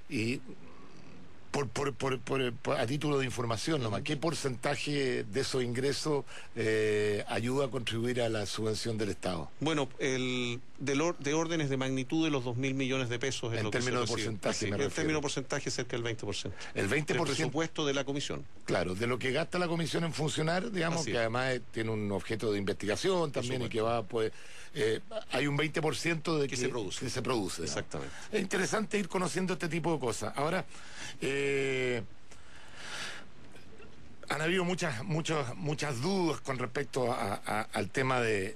y a título de información nomás, ¿qué porcentaje de esos ingresos ayuda a contribuir a la subvención del Estado? Bueno, de órdenes de magnitud de los 2.000 millones de pesos en términos de porcentaje, en términos de porcentaje, cerca del 20%. El 20%. Del presupuesto de la comisión. Claro, de lo que gasta la comisión en funcionar, digamos, que además tiene un objeto de investigación también y que va, pues, hay un 20% de que se produce. Exactamente. Es interesante ir conociendo este tipo de cosas. Ahora, han habido muchas dudas con respecto al tema de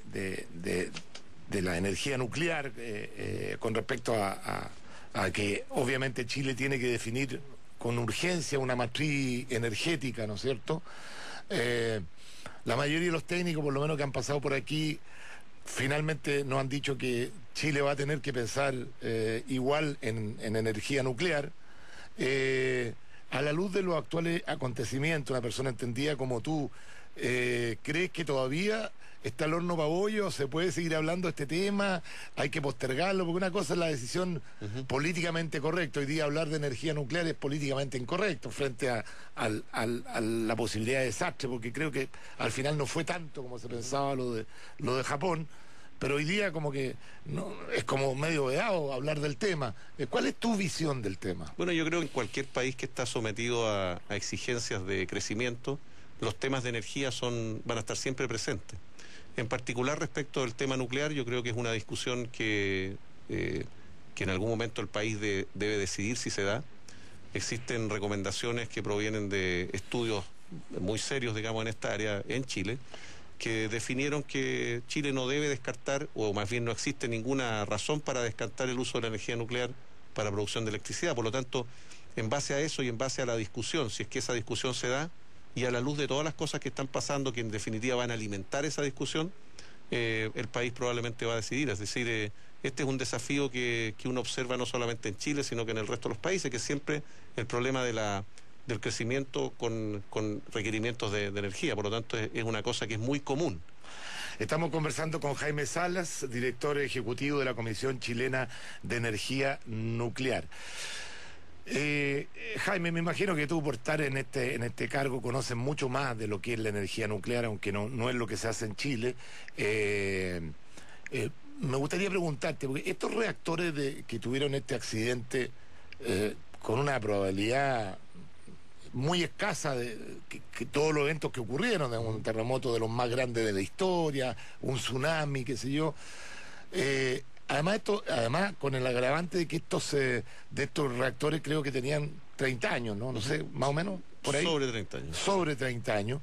la energía nuclear, con respecto a que obviamente Chile tiene que definir con urgencia una matriz energética, ¿no es cierto? La mayoría de los técnicos, por lo menos que han pasado por aquí, finalmente nos han dicho que Chile va a tener que pensar igual en energía nuclear. A la luz de los actuales acontecimientos, una persona entendida como tú, ¿crees que todavía está el horno pabollo? ¿Se puede seguir hablando de este tema? ¿Hay que postergarlo? Porque una cosa es la decisión políticamente correcta. Hoy día hablar de energía nuclear es políticamente incorrecto frente a la posibilidad de desastre, porque creo que al final no fue tanto como se pensaba lo de Japón. Pero hoy día como que no, es como medio vedado hablar del tema. ¿Cuál es tu visión del tema? Bueno, yo creo que en cualquier país que está sometido a exigencias de crecimiento, los temas de energía van a estar siempre presentes. En particular respecto del tema nuclear, yo creo que es una discusión que en algún momento el país debe decidir si se da. Existen recomendaciones que provienen de estudios muy serios, digamos, en esta área en Chile, que definieron que Chile no debe descartar, o más bien no existe ninguna razón para descartar el uso de la energía nuclear para producción de electricidad. Por lo tanto, en base a eso y en base a la discusión, si es que esa discusión se da, y a la luz de todas las cosas que están pasando, que en definitiva van a alimentar esa discusión, el país probablemente va a decidir. Es decir, este es un desafío que uno observa no solamente en Chile, sino que en el resto de los países, que siempre el problema del crecimiento con requerimientos de energía. Por lo tanto, es una cosa que es muy común. Estamos conversando con Jaime Salas, director ejecutivo de la Comisión Chilena de Energía Nuclear. Jaime, me imagino que tú, por estar en este cargo, conoces mucho más de lo que es la energía nuclear, aunque no es lo que se hace en Chile. Me gustaría preguntarte, porque estos reactores que tuvieron este accidente, con una probabilidad muy escasa que todos los eventos que ocurrieron, de un terremoto de los más grandes de la historia, un tsunami, qué sé yo, además con el agravante de que de estos reactores creo que tenían 30 años, ¿no? No sé, más o menos, por ahí. Sobre 30 años. Sobre 30 años.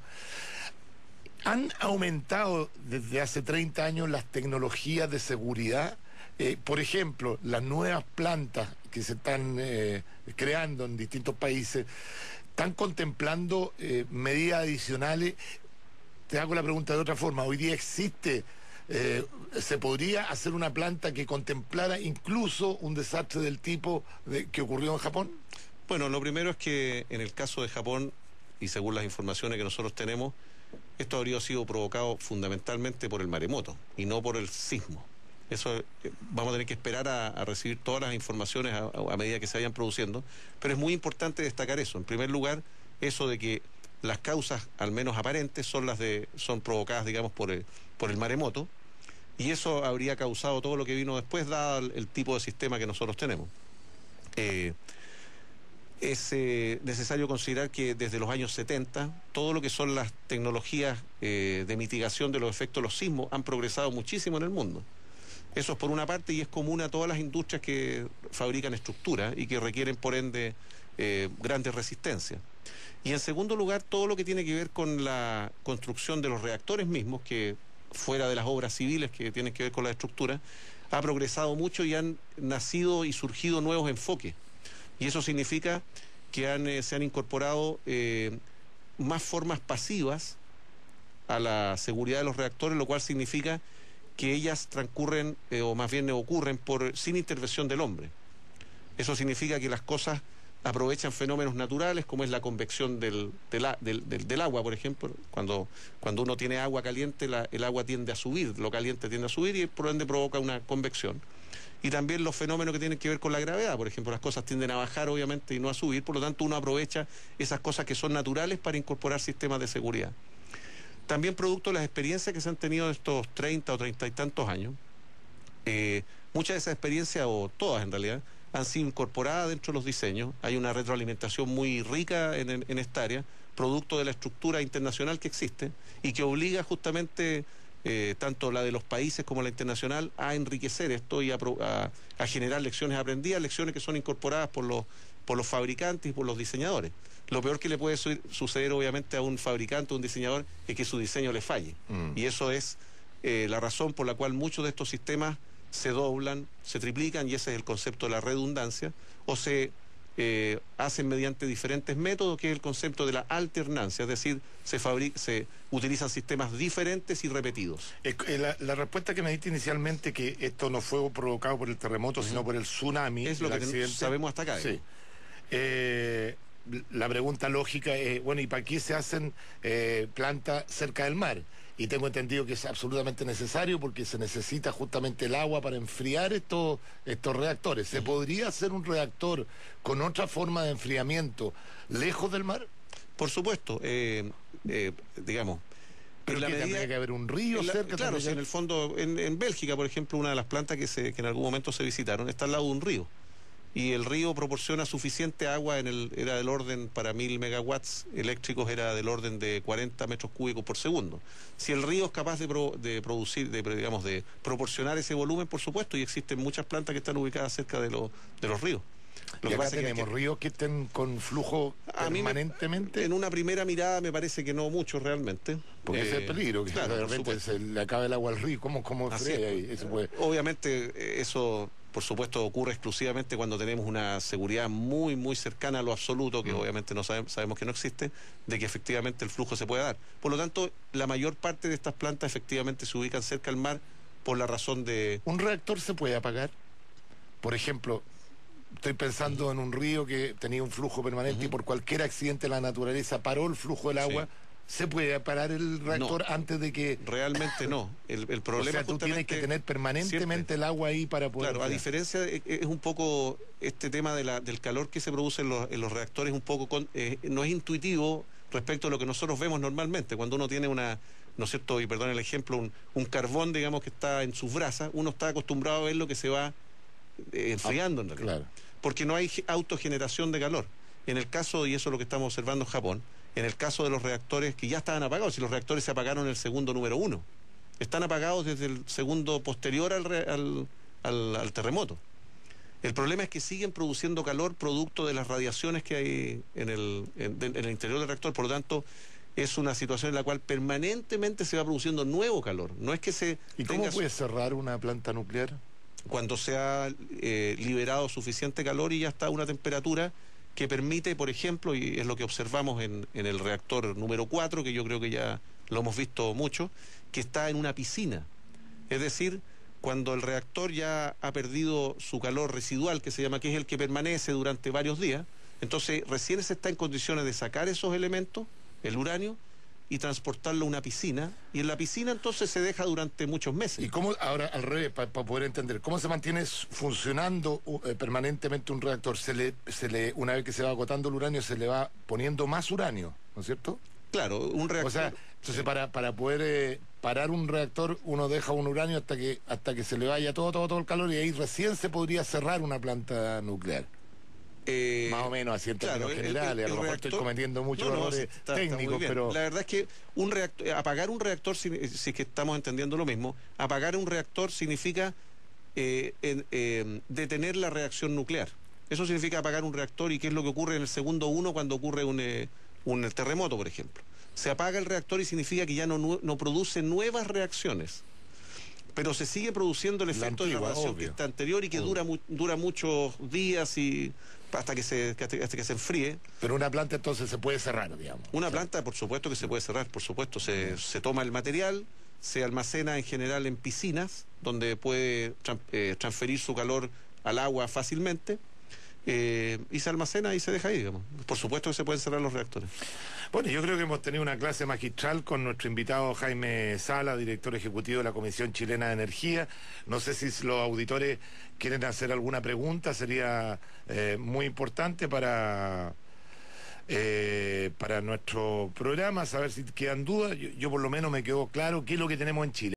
¿Han aumentado desde hace 30 años las tecnologías de seguridad? Por ejemplo, las nuevas plantas que se están creando en distintos países, ¿están contemplando medidas adicionales? Te hago la pregunta de otra forma. Hoy día existe, ¿se podría hacer una planta que contemplara incluso un desastre del tipo que ocurrió en Japón? Bueno, lo primero es que en el caso de Japón, y según las informaciones que nosotros tenemos, esto habría sido provocado fundamentalmente por el maremoto y no por el sismo. Eso vamos a tener que esperar a recibir todas las informaciones a medida que se vayan produciendo, pero es muy importante destacar eso. En primer lugar, eso de que las causas, al menos aparentes, son provocadas, digamos, por el maremoto, y eso habría causado todo lo que vino después, dado el tipo de sistema que nosotros tenemos. Es necesario considerar que desde los años 70, todo lo que son las tecnologías de mitigación de los efectos de los sismos han progresado muchísimo en el mundo. Eso es por una parte, y es común a todas las industrias que fabrican estructuras y que requieren, por ende, grandes resistencias. Y en segundo lugar, todo lo que tiene que ver con la construcción de los reactores mismos, que fuera de las obras civiles que tienen que ver con la estructura, ha progresado mucho y han nacido y surgido nuevos enfoques. Y eso significa que se han incorporado más formas pasivas a la seguridad de los reactores, lo cual significa que ellas transcurren, o más bien ocurren, sin intervención del hombre. Eso significa que las cosas aprovechan fenómenos naturales, como es la convección del agua, por ejemplo. Cuando uno tiene agua caliente, el agua tiende a subir, lo caliente tiende a subir y por ende provoca una convección. y también los fenómenos que tienen que ver con la gravedad. Por ejemplo, las cosas tienden a bajar, obviamente, y no a subir, por lo tanto uno aprovecha esas cosas que son naturales para incorporar sistemas de seguridad. También producto de las experiencias que se han tenido en estos 30 o 30 y tantos años, muchas de esas experiencias, o todas en realidad, han sido incorporadas dentro de los diseños. Hay una retroalimentación muy rica en esta área, producto de la estructura internacional que existe y que obliga justamente tanto la de los países como la internacional a enriquecer esto y a generar lecciones aprendidas, lecciones que son incorporadas por los fabricantes y por los diseñadores. Lo peor que le puede suceder obviamente a un fabricante o un diseñador es que su diseño le falle. Y eso es la razón por la cual muchos de estos sistemas se doblan, se triplican, y ese es el concepto de la redundancia, o se hacen mediante diferentes métodos, que es el concepto de la alternancia, es decir, se utilizan sistemas diferentes y repetidos. La respuesta que me diste inicialmente, que esto no fue provocado por el terremoto, sino por el tsunami, es lo que sabemos hasta acá. Sí. La pregunta lógica es, bueno, ¿y para qué se hacen plantas cerca del mar? Y tengo entendido que es absolutamente necesario porque se necesita justamente el agua para enfriar estos reactores. ¿Se podría hacer un reactor con otra forma de enfriamiento lejos del mar? Por supuesto, digamos. ¿Pero que tendría que haber un río cerca? Claro, si en el fondo, en Bélgica, por ejemplo, una de las plantas que en algún momento se visitaron está al lado de un río. Y el río proporciona suficiente agua, era del orden, para 1000 megawatts eléctricos era del orden de 40 metros cúbicos por segundo. Si el río es capaz de proporcionar ese volumen, por supuesto, y existen muchas plantas que están ubicadas cerca de los ríos. ¿Y acá tenemos ríos que estén con flujo permanentemente? En una primera mirada me parece que no mucho realmente. Porque ese es el peligro, que claro, de repente se le acaba el agua al río. ¿Cómo fría ahí? Eso puede... Obviamente eso, por supuesto, ocurre exclusivamente cuando tenemos una seguridad muy, muy cercana a lo absoluto, que obviamente no sabemos que no existe, de que efectivamente el flujo se puede dar. Por lo tanto, la mayor parte de estas plantas efectivamente se ubican cerca al mar por la razón de... ¿Un reactor se puede apagar? Por ejemplo... Estoy pensando en un río que tenía un flujo permanente y por cualquier accidente de la naturaleza paró el flujo del agua. Sí. ¿Se puede parar el reactor antes de que...? Realmente no. El problema, o sea, tú tienes que tener permanentemente el agua ahí para poder... Claro, a diferencia, es un poco este tema del calor que se produce en los reactores, un poco no es intuitivo respecto a lo que nosotros vemos normalmente. Cuando uno tiene ¿no es cierto? Y perdón el ejemplo, un carbón, digamos, que está en sus brasas, uno está acostumbrado a ver lo que se va enfriando en realidad. Claro. Porque no hay autogeneración de calor. En el caso, y eso es lo que estamos observando en Japón, en el caso de los reactores que ya estaban apagados, si los reactores se apagaron en el segundo número 1, están apagados desde el segundo posterior al terremoto. El problema es que siguen produciendo calor producto de las radiaciones que hay en el interior del reactor. Por lo tanto, es una situación en la cual permanentemente se va produciendo nuevo calor. No es que se... ¿Y cómo puede cerrar una planta nuclear? Cuando se ha liberado suficiente calor y ya está a una temperatura que permite, por ejemplo, y es lo que observamos en el reactor número 4, que yo creo que ya lo hemos visto mucho, que está en una piscina. Es decir, cuando el reactor ya ha perdido su calor residual, que se llama, que es el que permanece durante varios días, entonces recién se está en condiciones de sacar esos elementos, el uranio, y transportarlo a una piscina, y en la piscina entonces se deja durante muchos meses. ¿Y cómo, ahora al revés, para poder entender, cómo se mantiene funcionando permanentemente un reactor? Una vez que se va agotando el uranio, se le va poniendo más uranio, ¿no es cierto? Claro, un reactor... O sea, entonces para poder parar un reactor, uno deja un uranio hasta que se le vaya todo el calor, y ahí recién se podría cerrar una planta nuclear. Más o menos así en términos generales. A lo mejor estoy cometiendo muchos errores técnicos, pero... La verdad es que apagar un reactor, si es que estamos entendiendo lo mismo, apagar un reactor significa detener la reacción nuclear. Eso significa apagar un reactor, y qué es lo que ocurre en el segundo 1 cuando ocurre un terremoto, por ejemplo. Se apaga el reactor y significa que ya no produce nuevas reacciones, pero se sigue produciendo el efecto de la radiación que está anterior y que dura muchos días y hasta que se enfríe. Pero una planta entonces se puede cerrar, digamos. Una planta, por supuesto que se puede cerrar, por supuesto. Se toma el material, se almacena en general en piscinas, donde puede transferir su calor al agua fácilmente. y se almacena y se deja ahí, digamos. Por supuesto que se pueden cerrar los reactores. Bueno, yo creo que hemos tenido una clase magistral con nuestro invitado Jaime Sala, director ejecutivo de la Comisión Chilena de Energía. No sé si los auditores quieren hacer alguna pregunta, sería muy importante para nuestro programa, saber si quedan dudas. Yo por lo menos me quedó claro qué es lo que tenemos en Chile.